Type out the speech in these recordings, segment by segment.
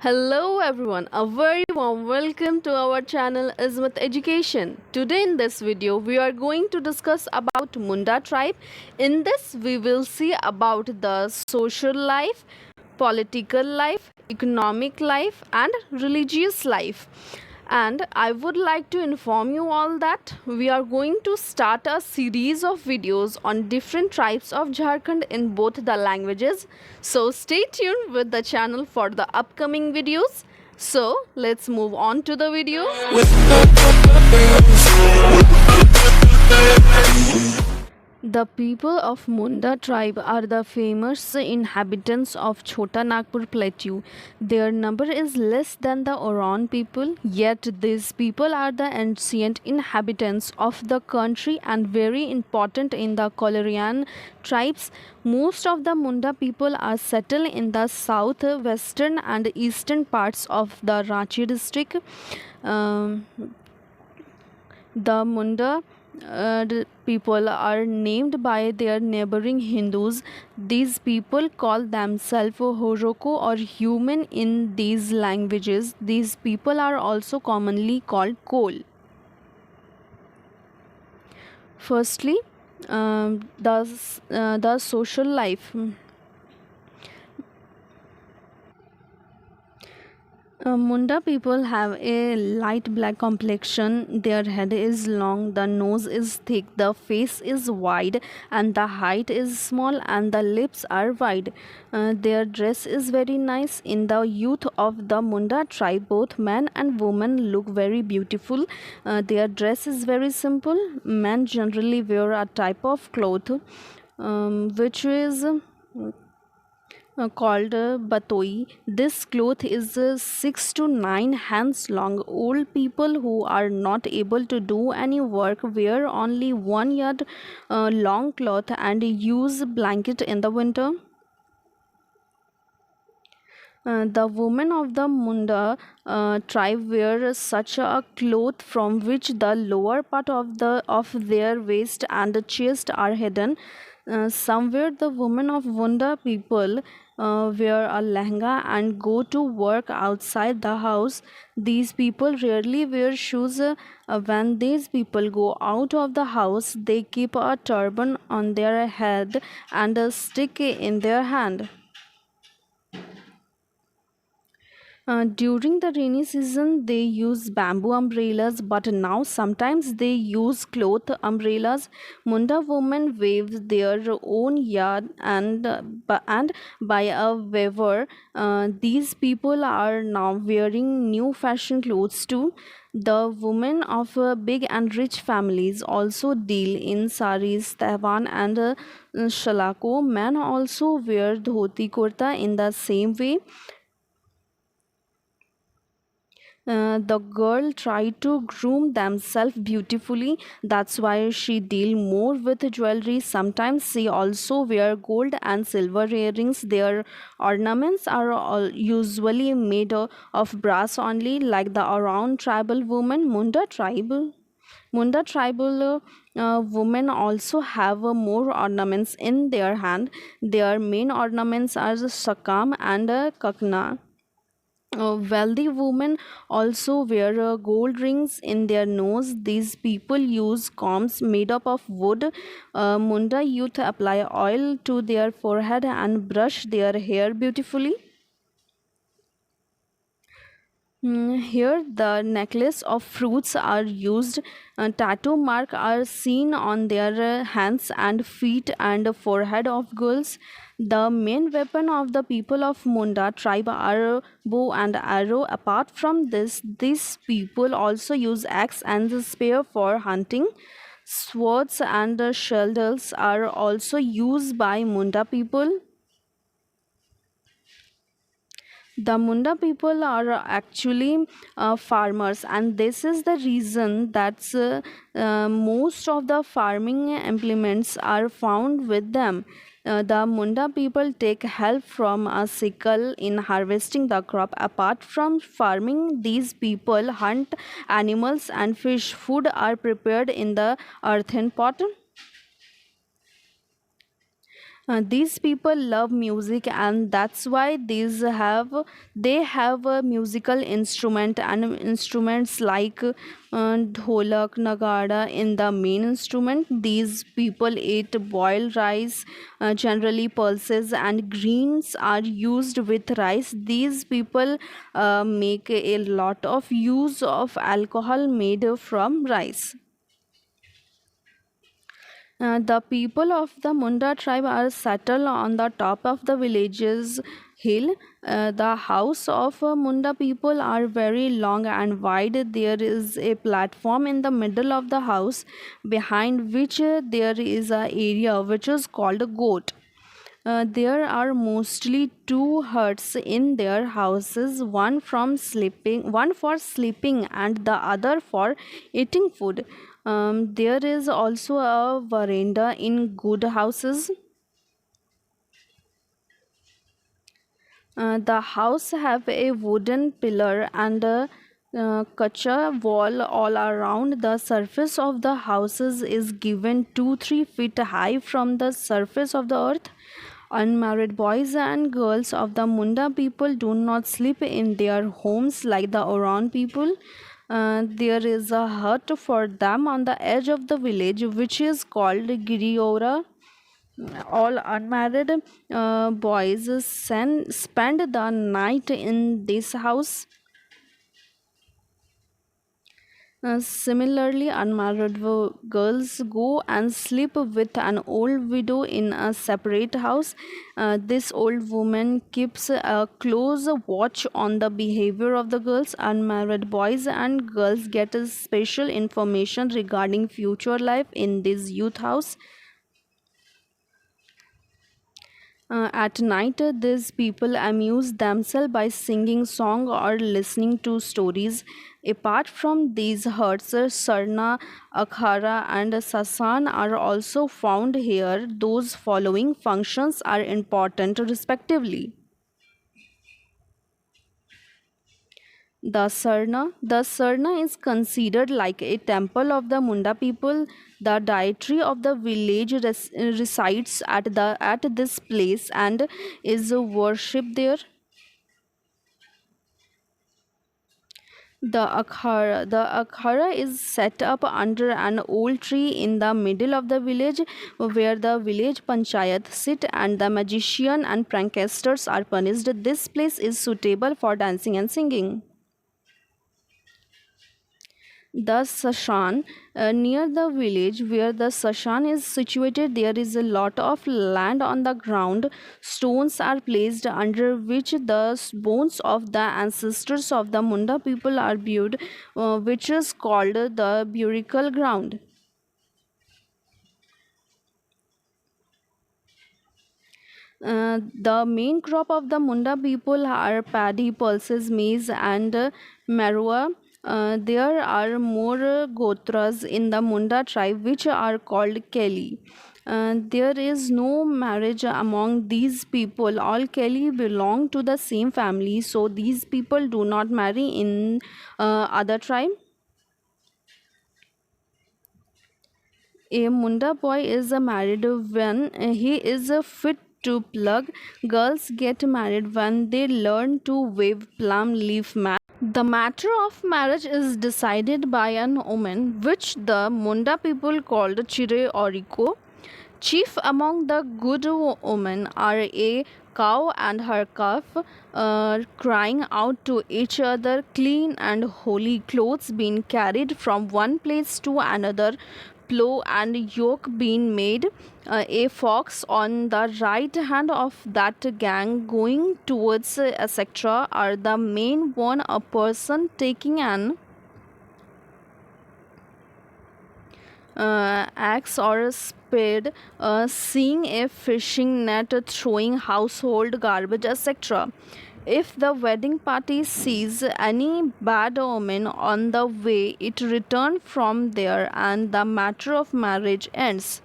Hello everyone, a very warm welcome to our channel Ismat Education. Today in this video we are going to discuss about Munda tribe. In this we will see about the social life, political life, economic life and religious life. And I would like to inform you all that we are going to start a series of videos on different tribes of Jharkhand in both the languages. So stay tuned with the channel for the upcoming videos. So let's move on to the video. The people of Munda tribe are the famous inhabitants of Chota Nagpur plateau. Their number is less than the Oran people, yet these people are the ancient inhabitants of the country and very important in the Kolorian tribes. Most of the Munda people are settled in the south, western and eastern parts of the Ranchi district. Um, the Munda people are named by their neighboring Hindus. These people call themselves Horoko or human in these languages. These people are also commonly called Kol. Firstly, the social life. Munda people have a light black complexion. Their head is long, the nose is thick, the face is wide, and the height is small, and the lips are wide. Their dress is very nice. In the youth of the Munda tribe, both men and women look very beautiful. Their dress is very simple. Men generally wear a type of cloth which is called batoi. This cloth is 6 to 9 hands long. Old people who are not able to do any work wear only 1 yard long cloth and use blanket in the winter. The women of the Munda tribe wear such a cloth from which the lower part of their waist and chest are hidden. Somewhere the women of Munda people wear a lehenga and go to work outside the house. These people rarely wear shoes. When these people go out of the house, they keep a turban on their head and a stick in their hand. During the rainy season, they use bamboo umbrellas, but now sometimes they use cloth umbrellas. Munda women weave their own yarn and by a weaver. These people are now wearing new fashion clothes too. The women of big and rich families also deal in saris, tehwan, and shalako. Men also wear dhoti kurta in the same way. The girl tried to groom themselves beautifully. That's why she deal more with jewelry. Sometimes she also wear gold and silver earrings. Their ornaments are all usually made of brass only, like the around tribal woman Munda tribe. Munda tribal women also have more ornaments in their hand. Their main ornaments are the sakam and kakna. Wealthy women also wear gold rings in their nose. These people use combs made up of wood. Munda youth apply oil to their forehead and brush their hair beautifully. Here, the necklace of fruits are used. Tattoo mark are seen on their hands and feet and forehead of girls. The main weapon of the people of Munda tribe are bow and arrow. Apart from this, these people also use axe and spear for hunting. Swords and shells are also used by Munda people. The Munda people are actually farmers, and this is the reason that most of the farming implements are found with them. The Munda people take help from a sickle in harvesting the crop. Apart from farming, these people hunt animals and fish. Food are prepared in the earthen pot. These people love music, and that's why they have a musical instrument and instruments like dholak, nagada in the main instrument. These people eat boiled rice, generally pulses and greens are used with rice. These people make a lot of use of alcohol made from rice. The people of the Munda tribe are settled on the top of the village's hill. The house of Munda people are very long and wide. There is a platform in the middle of the house, behind which there is a area which is called a goat. There are mostly two huts in their houses, one for sleeping and the other for eating food. There is also a veranda in good houses. The house have a wooden pillar and a kacha wall all around. The surface of the houses is given 2-3 feet high from the surface of the earth. Unmarried boys and girls of the Munda people do not sleep in their homes like the Oran people. There is a hut for them on the edge of the village, which is called Giriora. All unmarried boys spend the night in this house. Similarly, unmarried girls go and sleep with an old widow in a separate house. This old woman keeps a close watch on the behavior of the girls. Unmarried boys and girls get a special information regarding future life in this youth house. At night, these people amuse themselves by singing song or listening to stories. Apart from these huts, Sarna, Akhara, and Sasan are also found here. Those following functions are important, respectively. The Sarna is considered like a temple of the Munda people. The deity of the village resides at this place and is worshipped there. The akhara is set up under an old tree in the middle of the village, where the village panchayat sit and the magician and pranksters are punished. This place is suitable for dancing and singing. The Sashan, near the village where the Sashan is situated, there is a lot of land on the ground. Stones are placed under which the bones of the ancestors of the Munda people are buried, which is called the burial ground. The main crop of the Munda people are paddy, pulses, maize, and marua. There are more gotras in the Munda tribe which are called Kelly. There is no marriage among these people. All Kelly belong to the same family, so these people do not marry in other tribe. A Munda boy is married when he is fit to plug. Girls get married when they learn to wave plum leaf mat. The matter of marriage is decided by an omen, which the Munda people called Chire Oriko. Chief among the good women are a cow and her calf, crying out to each other, clean and holy clothes being carried from one place to another, plough and yoke being made, a fox on the right hand of that gang going towards etc. are the main one, a person taking an axe or a spade, seeing a fishing net, throwing household garbage, etc. If the wedding party sees any bad omen on the way, it returns from there and the matter of marriage ends.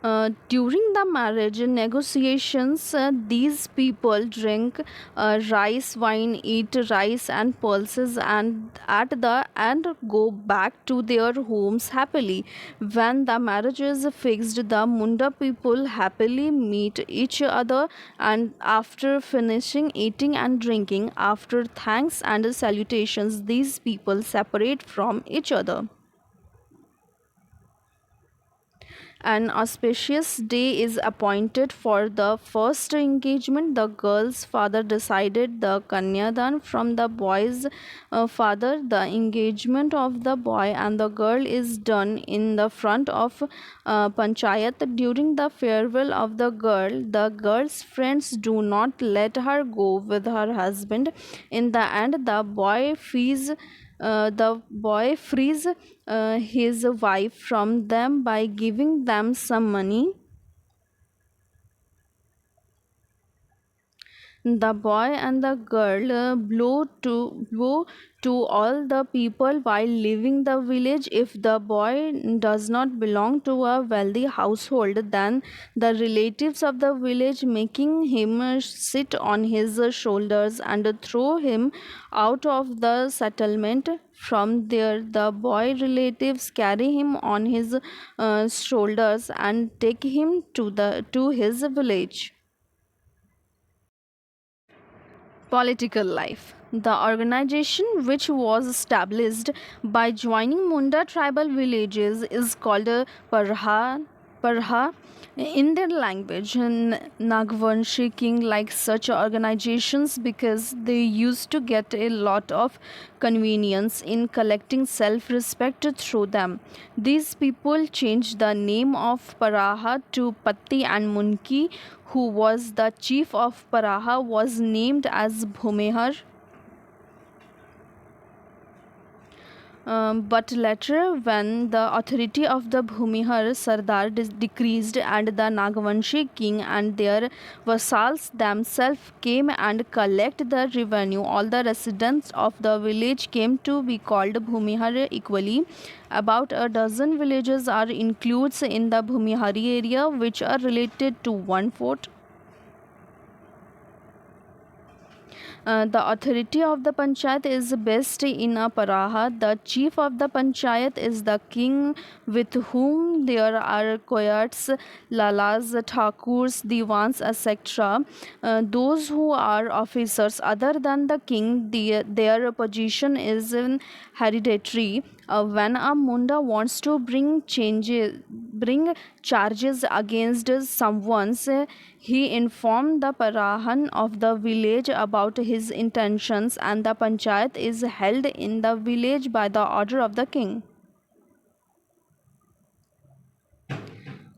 During the marriage negotiations, these people drink rice wine, eat rice and pulses, and at the end go back to their homes happily. When the marriage is fixed, the Munda people happily meet each other, and after finishing eating and drinking, after thanks and salutations, these people separate from each other. An auspicious day is appointed for the first engagement. The girl's father decided the Kanyadan from the boy's father. The engagement of the boy and the girl is done in the front of Panchayat. During the farewell of the girl's friends do not let her go with her husband. In the end, the boy frees his wife from them by giving them some money. The boy and the girl blow to all the people while leaving the village. If the boy does not belong to a wealthy household, then the relatives of the village making him sit on his shoulders and throw him out of the settlement. From there, the boy relatives carry him on his shoulders and take him to his village. Political life. The organization, which was established by joining Munda tribal villages, is called Parha in their language. Nagvanshi king like such organizations because they used to get a lot of convenience in collecting self respect through them. These people changed the name of Paraha to Patti, and Munki, who was the chief of Paraha, was named as Bhumehar. But later, when the authority of the Bhumihar Sardar decreased, and the Nagavanshi king and their vassals themselves came and collect the revenue, all the residents of the village came to be called Bhumihar equally. About a dozen villages are included in the Bhumihari area, which are related to one fort. The authority of the panchayat is based in a paraha. The chief of the panchayat is the king, with whom there are koyats, lalas, thakurs, diwans, etc. Those who are officers other than the king, their position is hereditary. When a Munda wants to bring charges against someone, he informed the Parahan of the village about his intentions, and the panchayat is held in the village by the order of the king.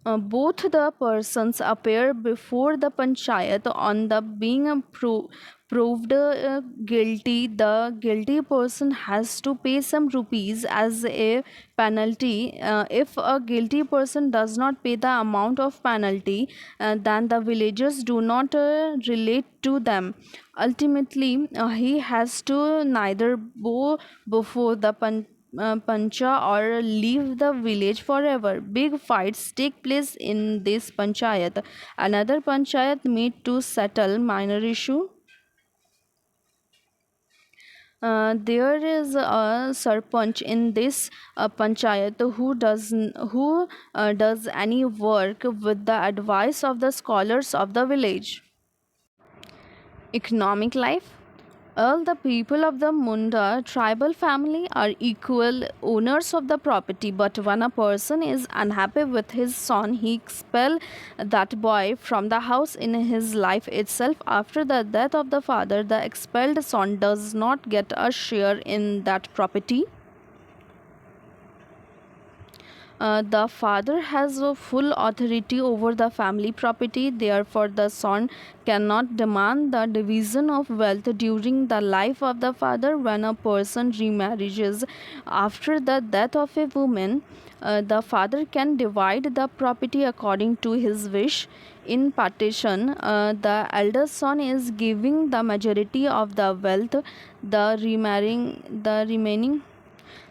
Both the persons appear before the panchayat on the being proved guilty. The guilty person has to pay some rupees as a penalty. If a guilty person does not pay the amount of penalty, then the villagers do not relate to them. Ultimately, he has to neither bow before the pancha or leave the village forever. Big fights take place in this panchayat. Another panchayat meet to settle minor issue. There is a sarpanch in this panchayat who does any work with the advice of the scholars of the village. Economic life. All the people of the Munda tribal family are equal owners of the property, but when a person is unhappy with his son, he expels that boy from the house. In his life itself. After the death of the father, the expelled son does not get a share in that property. The father has a full authority over the family property, therefore, the son cannot demand the division of wealth during the life of the father. When a person remarries after the death of a woman, the father can divide the property according to his wish. In partition, the eldest son is giving the majority of the wealth.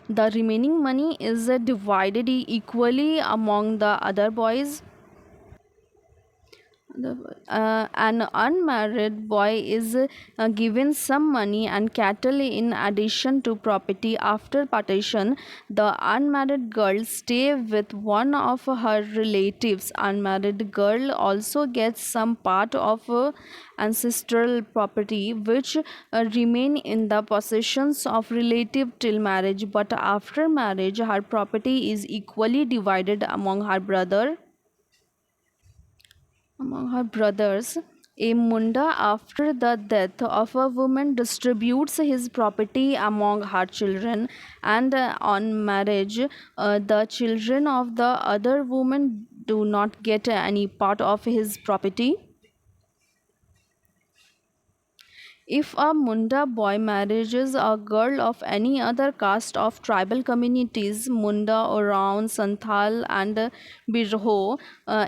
The remaining money is divided equally among the other boys. An unmarried boy is given some money and cattle in addition to property. After partition, the unmarried girl stay with one of her relatives. Unmarried girl also gets some part of ancestral property which remain in the possessions of relative till marriage, but after marriage her property is equally divided among her brothers. A Munda, after the death of a woman, distributes his property among her children, and on marriage, the children of the other woman do not get any part of his property. If a Munda boy marries a girl of any other caste of tribal communities, Munda, Oraon, Santhal, and Birho,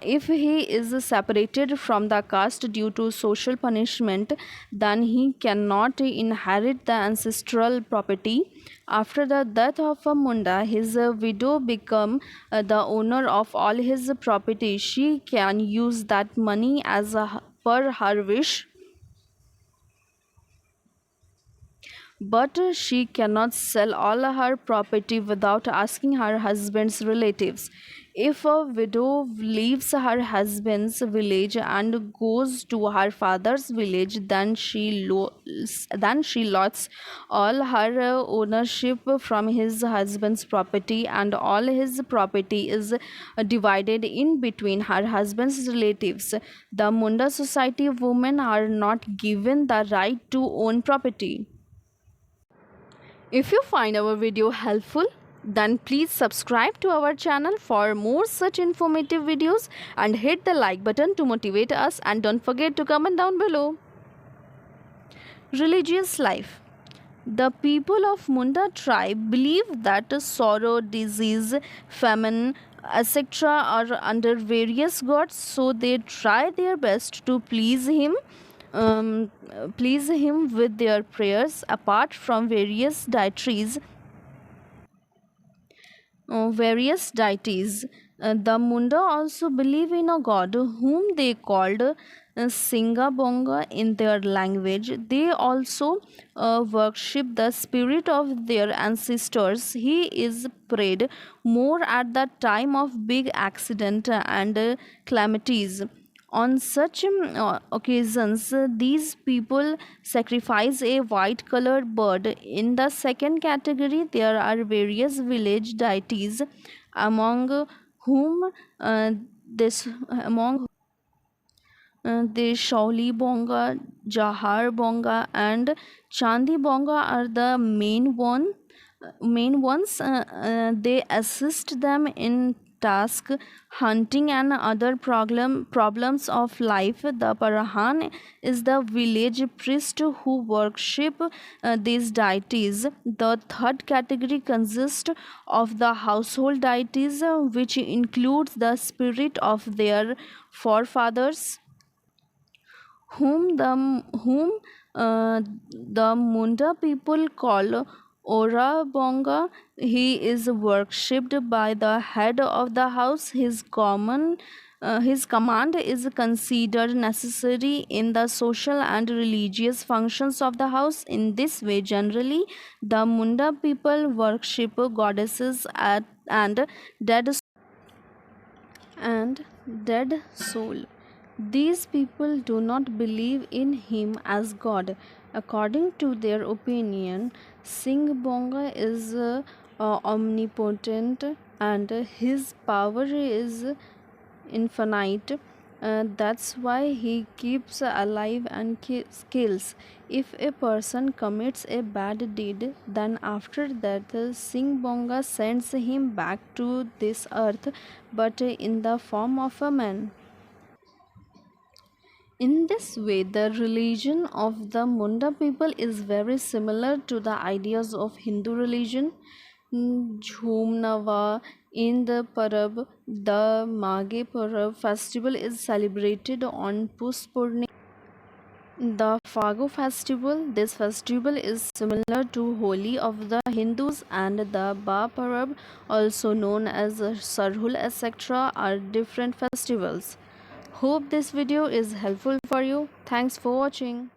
if he is separated from the caste due to social punishment, then he cannot inherit the ancestral property. After the death of a Munda, his widow become the owner of all his property. She can use that money as per her wish, but she cannot sell all her property without asking her husband's relatives. If a widow leaves her husband's village and goes to her father's village, then she lots all her ownership from his husband's property, and all his property is divided in between her husband's relatives. The Munda society women are not given the right to own property. If you find our video helpful, then please subscribe to our channel for more such informative videos and hit the like button to motivate us, and don't forget to comment down below. Religious life. The people of Munda tribe believe that sorrow, disease, famine, etc. are under various gods, so they try their best to please him with their prayers. Apart from various deities. The Munda also believe in a god whom they called Singabonga in their language. They also worship the spirit of their ancestors. He is prayed more at the time of big accident and calamities. On such occasions, these people sacrifice a white colored bird. In the second category, there are various village deities, among whom among the Shauli Bonga, Jahar Bonga, and Chandi Bonga are the main ones. They assist them in task, hunting, and other problems of life. The Parahan is the village priest who worship these deities. The third category consists of the household deities, which includes the spirit of their forefathers, whom the Munda people call Ora Bonga. He is worshipped by the head of the house. His command is considered necessary in the social and religious functions of the house. In this way, generally, the Munda people worship goddesses dead and dead soul. These people do not believe in him as God. According to their opinion, Singbonga is omnipotent and his power is infinite. That's why he keeps alive and kills. If a person commits a bad deed, then after that Singbonga sends him back to this earth, but in the form of a man. In this way, the religion of the Munda people is very similar to the ideas of Hindu religion. Jhumnawa in the Parab, the Mage Parab festival is celebrated on Pus Purnima. The Fago festival. This festival is similar to Holi of the Hindus, and the Ba Parab, also known as Sarhul etc., are different festivals. Hope this video is helpful for you. Thanks for watching.